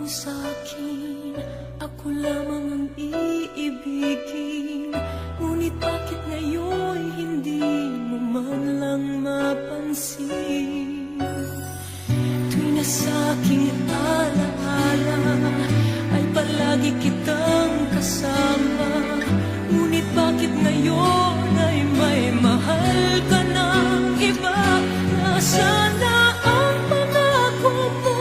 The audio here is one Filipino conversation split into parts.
Sa'kin, ako lamang ang iibigin. Ngunit bakit ngayon hindi mo man lang mapansin? Tuwing nasa aking alaala ay palagi kitang kasama. Ngunit bakit ngayon ay may mahal ka ng iba? Nasaan na ang pangako mo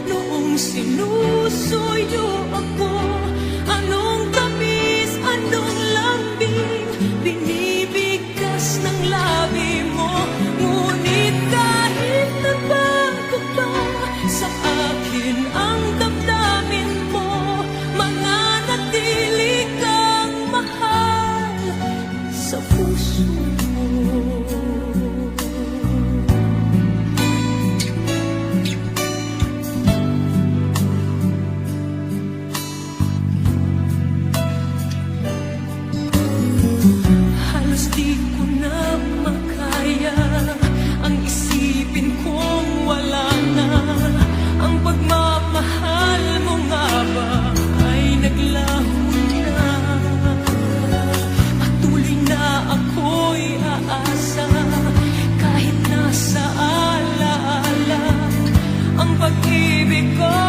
noong sinusuyo ako? Anong tamis, anong lambing binibigkas ng labi mo? Ngunit kahit nagbago pa sa akin ang damdamin mo, mananatili kang mahal sa puso mo. Di ko na makaya ang isipin kong wala na ang pagmamahal mo. Nga ba ay naglaho na? Patuloy na ako'y aasa kahit nasa alaala ang pag-ibig ko.